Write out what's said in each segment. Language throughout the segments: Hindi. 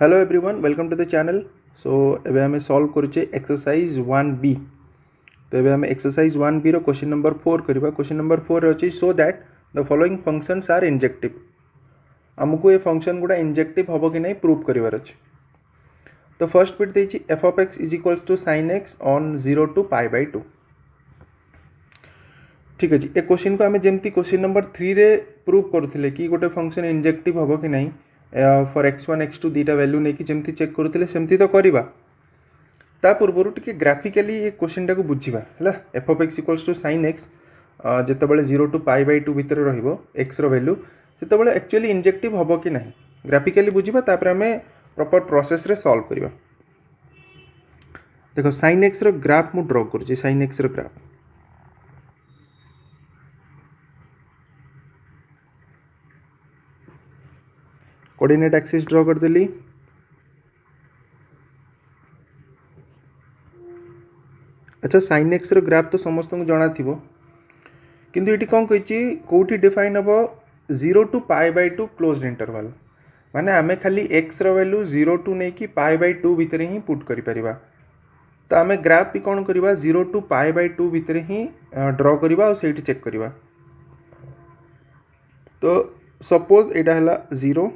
Hello everyone, welcome to the channel. So एबे आम सॉल्व करुचे एक्सरसाइज 1B। तो एबे आम एक्सरसाइज 1B रो क्वेश्चन नंबर 4 करबा। क्वेश्चन नंबर 4 अच्छी so that the following functions are injective. आमको ये फंक्शन गुड़ा इंजेक्टिव हम कि नहीं प्रूव करार अच्छे। तो फर्स्ट बिट देछि f of x is equals to sine x on 0 to π/2। ठीक अच्छे। ए क्वेश्चन को आम जमी क्वेश्चन नंबर 3 रे प्रूव करुले कि गोटे फंक्शन इंजेक्टिव हम कि नहीं फॉर x1 x2 दुईटा वैल्यू नहीं कि जमती चेक करुले सेमती तो करवा। ता पूर्व टिके ग्राफिकली ये क्वेश्चन टाक बुझा है। F of x equals to sine x जितेबाला 0 to π/2 भितर एक्स रैल्यू से एक्चुअली इंजेक्टिव हम कि नहीं ग्राफिकली बुझा। तापर आम प्रॉपर प्रोसेस रे सॉल्व करवा। देखो साइन एक्स रो ग्राफ मु ड्रॉ करुँची। साइन एक्स रो ग्राफ कोऑर्डिनेट एक्सिस ड्रॉ करदेली। अच्छा साइन एक्स रो ग्राफ तो समस्त को जना थिबो, किंतु ये कौन कही कौटी डिफाइन हम 0 to π/2 क्लोज्ड इंटरवल। माने आमे खाली एक्स रो वैल्यू 0 to नहीं कि π/2 भितर ही पुट करि परिबा। तो आमे ग्राफ भी कौन करवा 0 to π/2 भितर ही ड्रॉ करवा और सेठी चेक करवा। तो सपोज एटा हला 0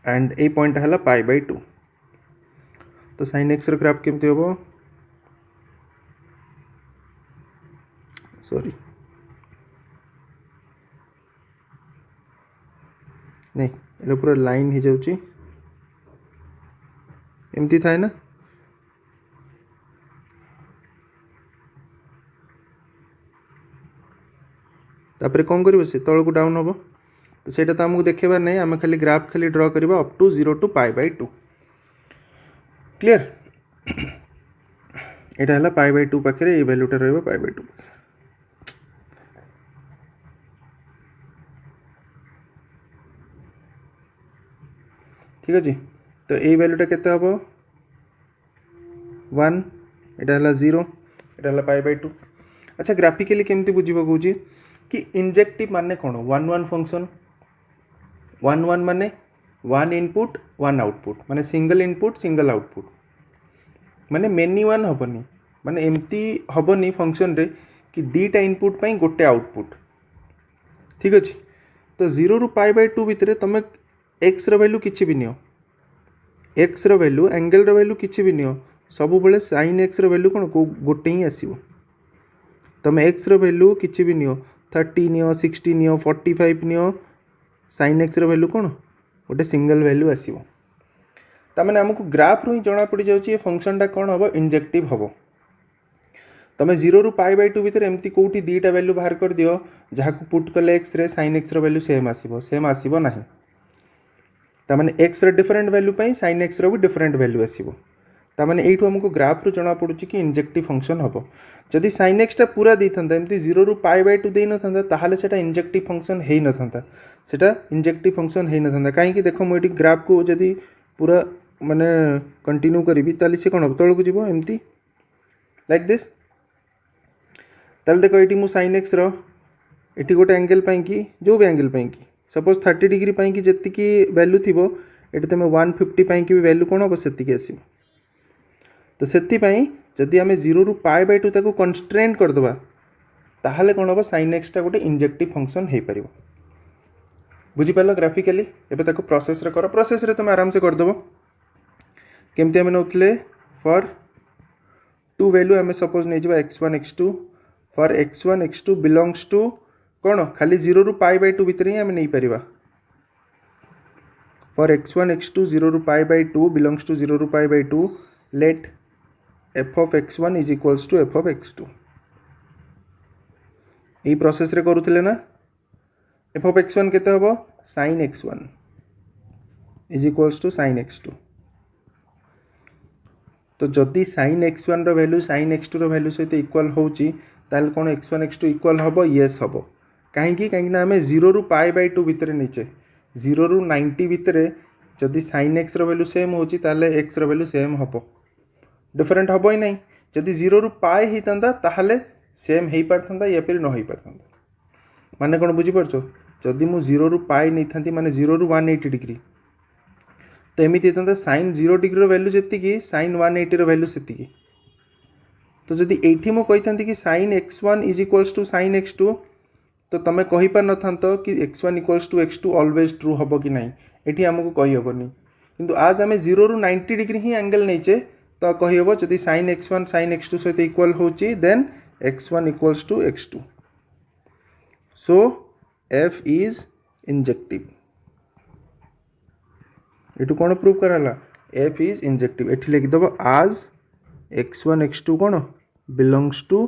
एंड ए पॉइंट हला π/2। तो साइन एक्स रो ग्राफ केमती होबो, सॉरी नहीं ये पूरा लाइन हो जाउची एमती थाए ना। तापर कौन कर तल को डाउन हम। तो सेटा तो आमको देखेबार नहीं, आम खाली ग्राफ खाली ड्रॉ करवा अप टू 0 to π/2। क्लियर। एटा हला π/2 पाखे ये वैल्यूटा रहिबो π/2। ठीक अच्छे। तो ये वैल्यूटा केते हबो 1, एटा हला 0, एटा हला π/2। अच्छा ग्राफिकली केमती बुझिबो कहूची कि इंजेक्टिव माने कौन 1 1 फंक्शन 1 1 माने 1 इनपुट 1 आउटपुट माने सिंगल इनपुट सिंगल आउटपुट माने मेनी 1 हबनी। माने एमती हबनी फंक्शन रे कि दीटा इनपुट पाई गोटे आउटपुट। ठीक अच्छे। तो 0 ରୁ π/2 भितर तुम एक्स वैल्यू किसी भी neo, x value angle value किसी भी नियो सब बेले साइन एक्स वैल्यू कौन गोटे ही आसो। तुम एक्स वैल्यू किसी भी neo 30 neo 60 neo 45 neo sine x value कौन गोटे सिंगल वैल्यू आसो। तमें आमको ग्राफ रू ही जना पड़ जाए फंक्शन टा कौन हम इंजेक्टिव हम। तुम 0 ରୁ π/2 भितर एमती कौटी दुईटा वैल्यू बाहर कर दियो जहाँ को पुट कले X ray sine x value same आसो ना। तमें x different value pi sine x भी डिफरेंट वैल्यू आसो। तमें यू आमको ग्राफ रू जना पड़ी कि इंजेक्टिव फंक्शन हम। जदि साइन एक्सटा पूरा देता एमती 0 ରୁ π/2 दे न था ताहले सेटा इंजेक्टिव फंक्शन है न था। सेटा इंजेक्टिव फंक्शन है न था कहीं देख मुझे ग्राफ को जदि पूरा माने कंटिन्यू करी ताली से कौन हम तौक जीव एमती लाइक दिस। ताल देख ये मुझ साइन एक्स री गोटे एंगल कि जो भी एंगल कि सपोज 30 डिग्री कि जी वैल्यू थी ये तुम 150 कि भी वैल्यू कौन हम से आस। तो से जदि आम 0 ରୁ π/2 ताको कन्स्ट्रेंट करदे ताहले कौन हम साइन एक्सटा गोटे इंजेक्टिव फंक्शन हो पार। बुझिपाल ग्राफिकली। एबे ताको प्रोसेस रे कर, प्रोसेस रे तुम आराम से करदेव। केमती आम नौले फॉर टू वैल्यू आम सपोज नहीं जावा x1 x2 for x1 x2 belongs to कौन खाली 0 ରୁ π/2 भितर ही आम नहीं पारिबा। फॉर x1 x2 0 ରୁ π/2 बिलोंग्स टू 0 ରୁ π/2 let f of x1 is equals to f of x2। यही प्रोसेस रे करुले ना। f of x1 केते हबो sin x1 is equals to sin x2। तो जदि sin x1 रो वैल्यू sin x2 रो वैल्यू सहित इक्वल होची ताल कौन x1 x2 इक्वल हबो येस हबो। कहीं आम 0 ରୁ π/2 भितर नीचे 0 ରୁ 90 भितर जदि sin x रो वैल्यू सेम होची ताले x रो वैल्यू सेम हबो, डिफरेंट हम ही नहीं। जदि 0 ରୁ π होता ताहले सेम हो पारता या फिर न हो पारता। माने कौन बुझीपार जदि मु 0 ରୁ π नहीं था माने 0 ରୁ 180 डिग्री तो एमती होता sin 0 डिग्री वैल्यू जी sin 180 वैल्यू से। तो जदि ये मुझे कि sin x1 is equals to sin x2 तो तुम कहीपर न था कि x1 equals to x2 always true हम कि नहीं, ये आमको कहीहबनी। किंतु आज आम 0 ରୁ 90 डिग्री ही एंगल नहींचे तो कहीहब जदि sin x1 sin x2 सहित इक्वल होची then x1 equals to x2। So f is injective. ये कौन प्रूव कराला f इज इंजेक्टिव। ये लिखिदेव आज x1 x2 कौन बिलोंग्स टू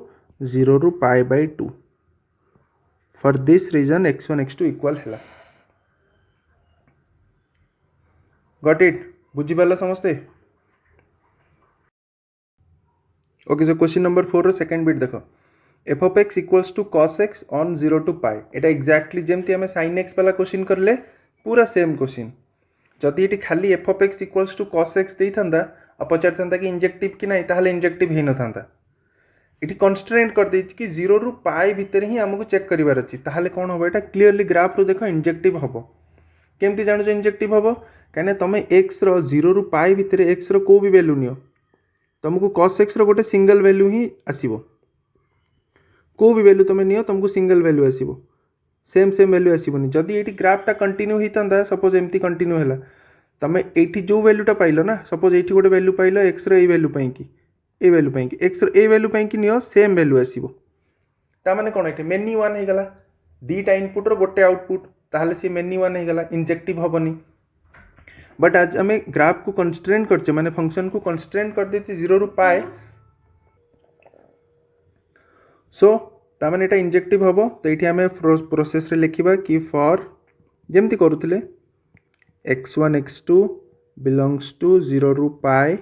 0 ରୁ π/2। For this reason x1 x2 equal है। Got it? बुझीपाल समस्ते? ओके सो क्वेश्चन नंबर 4 रो सेकंड बिट देखो f of x equals to cos x on 0 to pi. एटा एक्जाक्टली जमती आम साइन एक्स वाला क्वेश्चन करले पूरा सेम क्वेश्चन। जदि ये खाली f of x equals to cos x दे था आ पचार था कि इंजेक्टिव कि नहीं ताहले इंजेक्टिव ही न था। ये कन्स्ट्रेंट कर दे कि 0 ରୁ पाई भितर ही आमको चेक करार अच्छी ताहले कौन हम यहाँ क्लीयरली ग्राफ रू देख इंजेक्टिव हम। केमती जानुच इंजेक्टिव हम कहीं तुम एक्स रो 0 ରୁ पाई भितर एक्स रो को भी वैल्यू नियो तुमको कॉस एक्स रो गोटे सिंगल वैल्यू ही आसीबो। को भी वैल्यू तुम नियो तुमको सिंगल वैल्यू आसीबो, सेम सेम वैल्यू आसीबोनी। जदि ये ग्राफटा कंटिन्यू होता सपोज एमती कंटिन्यू है तुम ये जो वैल्यूटा पाइल ना सपोज ये गोटे वैल्यू पाइल एक्स रो वैल्यू कि ए वैल्यू कि एक्स रो ए वैल्यू कि नियो सेम वैल्यू आसीबो। तामाने कौन ये मेनी वन हो गला दीटा इनपुट रो गोटे आउटपुट ताहले सी मेनी वन हो गला इंजेक्टिव हबनी। बट आज आम ग्राफ को कन्स्ट्रेंट करचे माने फंक्शन को कन्स्ट्रेंट कर देते 0 ରୁ पाई। सो तामाने एटा इंजेक्टिव हम। तो ये आम प्रोसेस रे लिखिबा कि फॉर जेमती करूथिले x1 x2 बिलोंग्स टू 0 ରୁ pi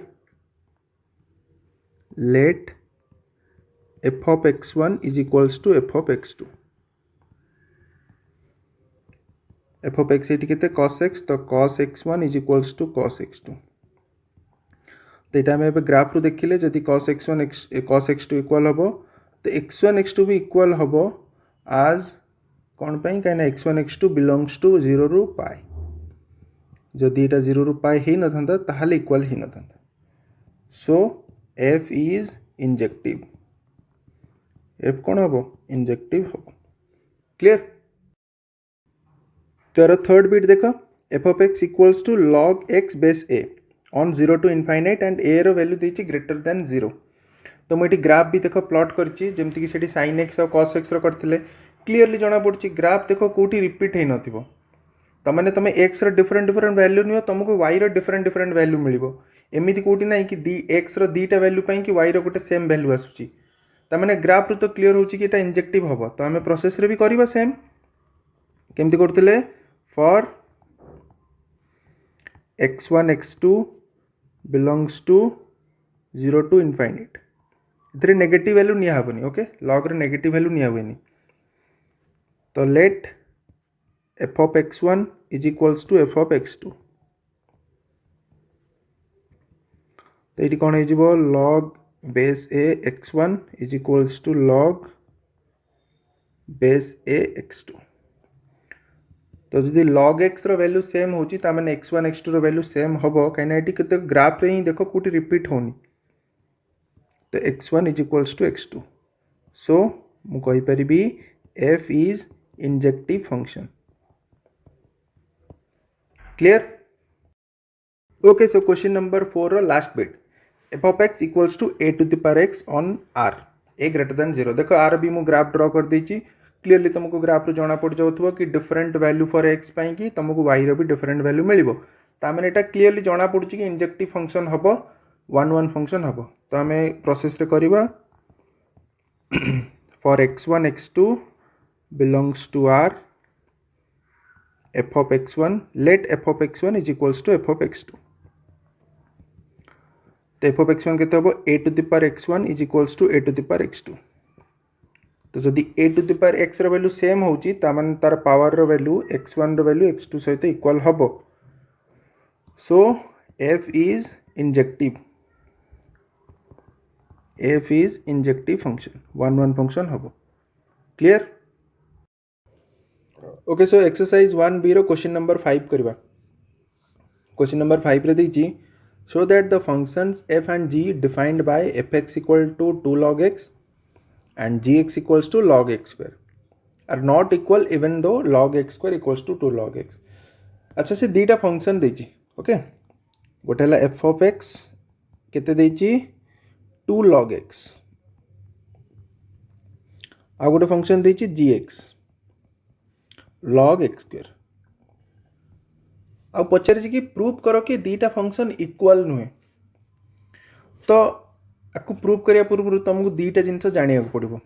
let f of x1 is equals to f of x2। f of x ये cos x तो cos x1 is equals to cos x2। तो यहाँ आम ग्राफ रू देखिले जदि cos x2 इक्वल हम तो x1 x2 भी इक्वल हम आज कौन पाई कहीं x1 x2 बिलोंग्स टू 0 ରୁ पाई। जदि यहाँ 0 ରୁ पाई ही न था ताहले इक्वल ही न था। So f is injective. f कौन हम इंजेक्टिव हम। क्लियर? तो थर्ड बिट देख F of x equals to log X base A on 0 to infinite and A रो वैल्यू देती ग्रेटर देन 0। तो मुझे ग्राफ भी देख प्लॉट करची जमती कि साइन एक्स और कॉस एक्स रो करथिले क्लीयरली जना पड़ची ग्राफ देख कोठी रिपीट हे नथिबो। तमाने तुम एक्स रो डिफरेंट डिफरेंट वैल्यू नियो तुमको वाई रो डिफरेंट डिफरेंट वैल्यू मिलिबो। एमिति कोठी नाही कि एक्स रो दीटा वैल्यू पाई कि वाई रो गोटे सेम वैल्यू आसुची। तमाने ग्राफ रू तो क्लियर होची कि एटा इंजेक्टिव हबो। तो आमे प्रोसेस रे भी करबा सेम केमती करथिले for x1 x2 belongs to 0 to infinite. इधर नेगेटिव वैल्यू निया हबनी। ओके लॉग रे नेगेटिव वैल्यू निया हुएनी। तो let f of x1 is equals to f of x2। तो ये कौन हो log base A x1 is equals to log base A x2। तो जदि log x रो वैल्यू सेम होची ता माने x1 x2 रो वैल्यू सेम हबो कहीं एटी केते ग्राफ रे ही देखो कोठी रिपीट होनी। तो x1 is equals to x2। So मु कहि परिबी f is injective function. Clear? Okay so question number 4 रो last bit f of x equals to a to the power x on r a greater than 0। देखो आर भी मु ग्राफ ड्रॉ कर देची क्लीयरली तुमको ग्राफ रू जना पड़ जाउथबो कि डिफरेंट वैल्यू फॉर एक्स पाई कि तुमको वाई रो भी डिफरेंट वैल्यू मिलिबो। ता माने एटा क्लीयरली जना पड़ुची कि इंजेक्टिव फंक्शन हबो 1 1 फंक्शन हबो। तो आमे प्रोसेस रे करबा for x1 x2 belongs to r f of x1 let f of x1 is equals to f of x2। तो f of x1 केते हबो a to the power x1 is equals to a to the power x2। तो जदि a to the power x रो वैल्यू सेम होची ता माने तार पावर रो वैल्यू x1 रो वैल्यू x2 सहित इक्वल हबो। So f is injective. f is injective function 1 1 function हबो। Clear? Okay so exercise 1b रो क्वेश्चन नंबर 5 करबा। क्वेश्चन नंबर 5 रे देछि show that the functions f and g defined by fx equal to 2 log x and gx equals to log x square are not equal even though log x square equals to 2 log x. अच्छा से दीटा फंक्शन देछि ओके गोटे हला f of x केते देछि 2 log x आ गोटे फंक्शन देछि gx log x square आ पचारि कि प्रूव करो कि दीटा फंक्शन इक्वल नुहे तो आपको प्रूव करिया पूर्व तुमको दीटा जिनस जानिया पड़ो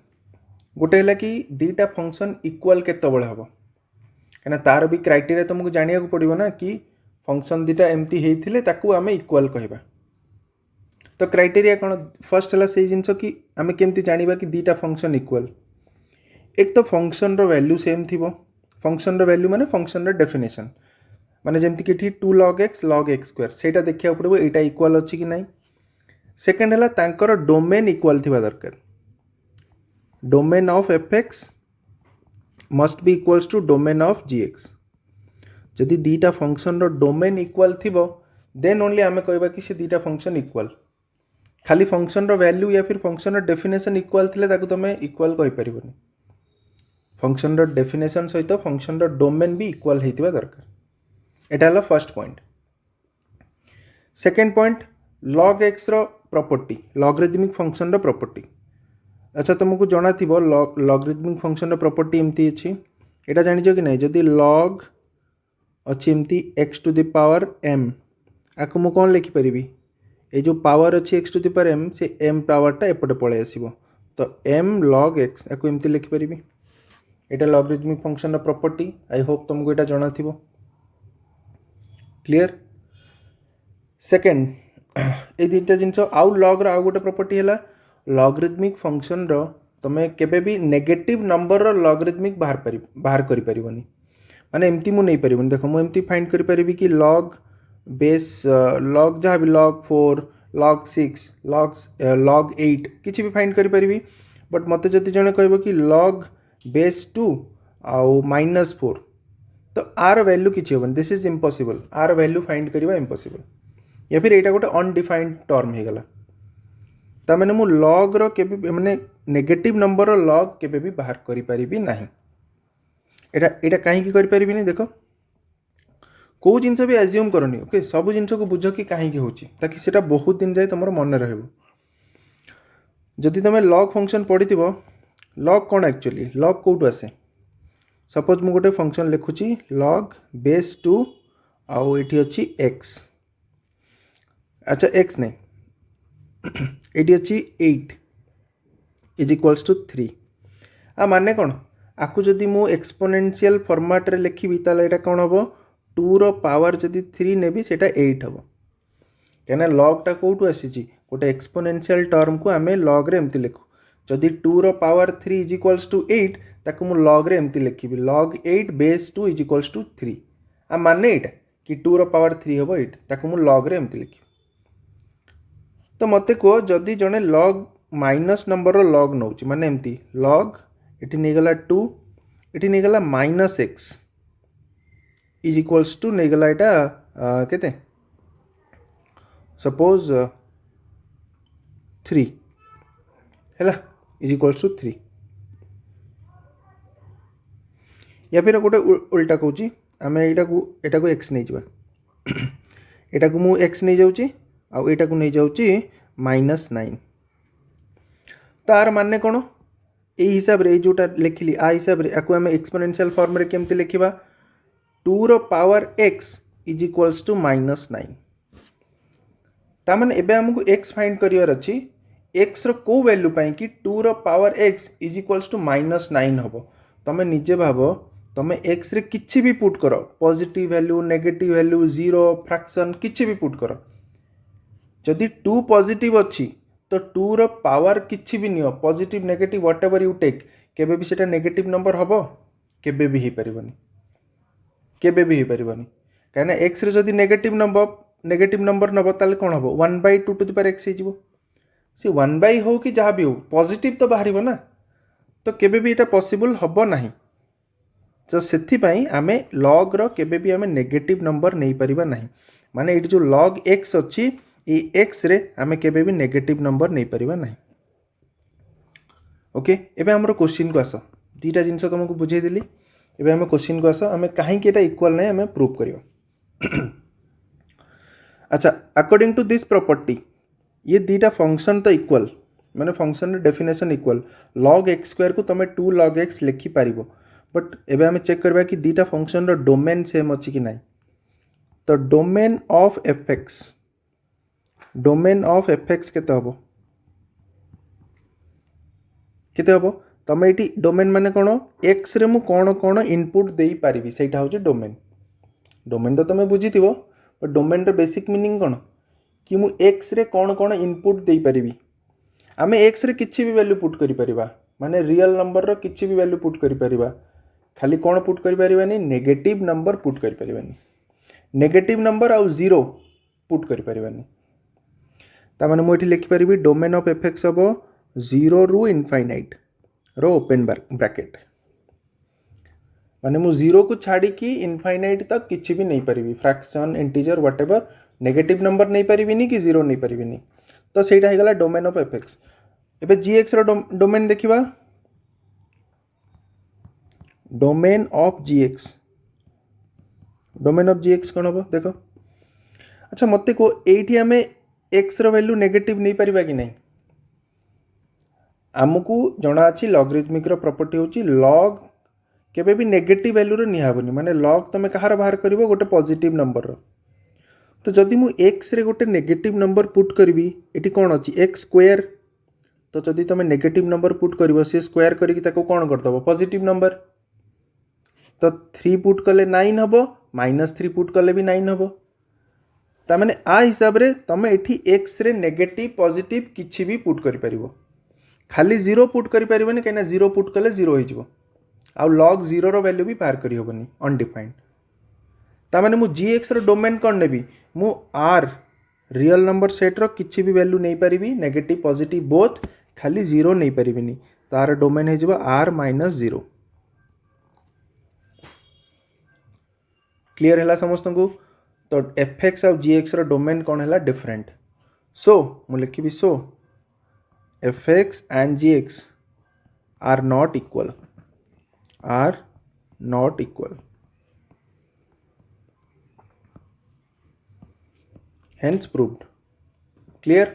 गोटे है कि दीटा फंक्शन इक्वल केतबेले हम कहीं तार भी क्राइटेरिया तुमको जानिया पड़ो ना कि फंक्शन दीटा एमती होते ताकू आम इक्वल कहवा तो क्राइटेरिया कौन फर्स्ट है से जिनस कि आम केमती जाना कि दीटा फंक्शन इक्वल एक तो फंक्शन रो वैल्यू सेम थी फंक्शन रो वैल्यू माने फंक्शन रो डेफिनेशन माने जमती कि 2 log x स्क्वायर सेटा देखिया पड़ो एटा इक्वल अच्छी कि नहीं. सेकेंड है तांकर डोमेन इक्वल थिबा दरकार domain of fx must be equals to domain of gx जदि दीटा फंक्शन रो डोमेन इक्वल थिबो देन ओनली आमे कहबा कि से दीटा फंक्शन इक्वल खाली फंक्शन रो वैल्यू या फिर फंक्शन रो डेफिनेशन इक्वल थिले ताकू तमे इक्वल कहि परिबोनी फंक्शन रो डेफिनेशन सहित फंक्शन रो डोमेन भी इक्वल हेतिबा दरकार एटा हला first point. Second point log x रो प्रॉपर्टी लॉगरिथमिक फंक्शन रो प्रॉपर्टी. अच्छा तुमको जाना थी लॉगरिथमिक फंक्शन रो प्रॉपर्टी एमती अछि एटा जानिजो कि नहीं जदि log अच्छी एमती x to the power m आको मु कोन लिखि परिबी ए जो पावर अच्छी x to the power m से m पावर टा एपटे पळे आसीबो तो m log x आको एमती लिखि परिबी एटा लॉगरिथमिक फंक्शन रो प्रॉपर्टी. आई होप तुमको एटा जाना थिबो क्लियर. सेकेंड ए दुईटा जिनस आउ लॉग आउ गोटे प्रॉपर्टी है लॉगरिथमिक फंक्शन रो तमे केबे भी नेगेटिव नंबर रो लॉगरिथमिक बाहर करि परिबोनी माने एमती मु नहीं परिबोनी देखो मु एमती फाइंड करि परिबी कि log बेस log जहाँ भी log 4 log 6 log 8 किछि भी फाइंड करि परिबी बट मते जति जणे कहबो कि log बेस 2 आउ -4 तो आर वैल्यू किछि होबन दिस इज इम्पॉसिबल आर वैल्यू फाइंड करवा इम्पॉसिबल या फिर एटा गोटे अनडिफाइंड टर्म हो गला ता माने मु लॉग रो केबे माने नेगेटिव नंबर रो लॉग केबे भी बाहर करि परिबी नाही एटा एटा काहे की करि परिबी नहीं देखो को जिंस भी एज्यूम करनी ओके सब जिंस को बुझ कि काहे की होची ताकि सेटा बहुत दिन जाय तमरो मन रहबो. जदि तमे लॉग फंक्शन पढिथिबो लॉग कोन एक्चुअली लॉग कोटु आसे सपोज मु गोटे फंक्शन लिखुची log बेस 2 आउ एठी अछि x अच्छा x नहीं एठी अछि 8 इज इक्वल्स टू 3 आ माने कोन आकु जदि मु एक्सपोनेंशियल फॉर्मेट रे लिखिबी ताले एटा कोन हबो 2 रो पावर जदि 3 नेबी सेटा 8 हबो केना log टा कोटु आसीची गोटे एक्सपोनेंशियल टर्म को आमे log रे एम्ति लिखु जदि 2 रो पावर 3 इज इक्वल्स टू 8 ताकु मु log रे एम्ति लिखिबी log 8 बेस 2 इज इक्वल्स टू 3 आ माने एटा कि 2 रो पावर 3 हबो 8 ताकु मु log रे एम्ति लिखिबी. तो मते को जदि जने log माइनस नंबर रो log नउची माने एम्ति log एठी नै गला 2 एठी नै गला -x इज इक्वल्स टू नै गला एटा केते सपोज 3 हैला इज इक्वल्स टू 3 या फिर गोटे उल्टा कहूँ आम एटा को x नहीं जावा एटा को मु x नहीं जाऊँगी आउ एटा को नहीं जाऊँगी -9 तार माने कौन ए हिसाब रे जोटा लिखिली आ हिसाब रे आको आम एक्सपोनेंशियल फॉर्म रे केमती लिखिबा 2 रो power x is equals to -9 ता माने एबे हमको x फाइंड करियर अछि x रो को वैल्यू पाई कि 2 रो power x is equals to -9 हबो तमे निजे भाबो तमे x रे किछि भी पुट करो positive value negative value zero fraction किछि भी पुट करो जदि 2 पॉजिटिव अछि तो 2 रो पावर किछि भी नियो positive negative whatever you take केबे भी सेटा नेगेटिव नंबर हबो केबे भी हे परिबनी काना x रे जदि नेगेटिव नंबर नबो ताले कोन हबो 1/2 टू द पावर x हे जिवो से 1/, हो कि जहाँ भी हो पॉजिटिव तो बाहर ना तो केबे भी एटा पॉसिबल हबो नाही तो सेथि पई आमे log रो केबे भी आमे नेगेटिव नंबर नहीं परिबा नाही माने ये जो log x अच्छी ये x रे आमे केबे भी नेगेटिव नंबर नहीं परिबा नहीं। ओके एबे हमरो क्वेश्चन को आस दीटा जिनस तुमको बुझे देली एबे हमें क्वेश्चन को आस आमे काहे कि एटा इक्वल नहीं हमें प्रूव करियो। अच्छा अकॉर्डिंग टू दिस प्रॉपर्टी ये दीटा फंक्शन तो इक्वल माने function definition equal log x square को तुम 2 log x लिखि पारिबो बट एबे हमें चेक करबा कि दीटा फंक्शन रो डोमेन सेम अछि कि नहीं। तो डोमेन ऑफ fx केते हबो केते हबो तुम ये डोमेन माने कोन x रे मु कोन कोन इनपुट देई पारिबी सेटा होचे डोमेन। डोमेन तो तुम बुझीथिबो बट डोमेन रो बेसिक मीनिंग कोन कि मु x रे कोन कोन इनपुट देई पारिबी। आमे x रे किछि भी वैल्यू पुट करि परिबा माने रियल नंबर रो किछि भी वैल्यू पुट करि परिबा खाली कोन पुट करि परिबानी नेगेटिव नंबर पुट करि परिबानी नेगेटिव नंबर आउ जीरो पुट करि परिबानी। ता माने मु एठी लिखि परिबी डोमेन ऑफ fx हबो 0 रु इनफाइनाइट रो ओपन ब्रैकेट माने मु 0 को छाड़ी कि इनफाइनाइट तक किछि भी नहीं परिबी fraction integer whatever negative number नहीं परिबिनी कि जीरो नहीं परिबिनी। तो सेटा हे गला डोमेन ऑफ fx। एबे gx रो डोमेन देखिबा डोमेन ऑफ gx कोन हबो देखो। अच्छा मते को एठी हमें x रो वैल्यू नेगेटिव नहीं परिबा कि नहीं आमको जना अछि लॉगरिथमिक रो प्रॉपर्टी होची log केबे भी नेगेटिव वैल्यू रो निहाबनी माने log तमे कहार बाहर करिवो गोटे पॉजिटिव नंबर रो। तो जदि मु x रे गोटे नेगेटिव नंबर पुट करबी एटी कोन अछि x स्क्वायर तो जदि तमे नेगेटिव नंबर पुट करिवो से स्क्वायर करिकि ताको कोन कर दबो पॉजिटिव नंबर। तो 3 पुट कले 9 हबो -3 पुट कले भी 9 हबो ता माने आ हिसाब रे तमे एठी x रे नेगेटिव पॉजिटिव किछि भी पुट करि परिवो खाली 0 पुट करि परिबनी कहिना 0 पुट कले 0 हो जिवो आ log 0 रो वैल्यू भी बाहर करि होबनी अनडिफाइंड। ता माने मु gx रो डोमेन कोन नेबी मु r रियल नंबर सेट रो किछि भी वैल्यू नहीं परिबी नेगेटिव पॉजिटिव बोथ खाली 0 नहीं परिबिनी तार डोमेन हे जिवो r - 0। क्लियर हैला समस्त को। तो fx और gx रो डोमेन कोन हैला डिफरेंट। सो मु लिखिबी सो fx and gx are not equal hence proved। clear।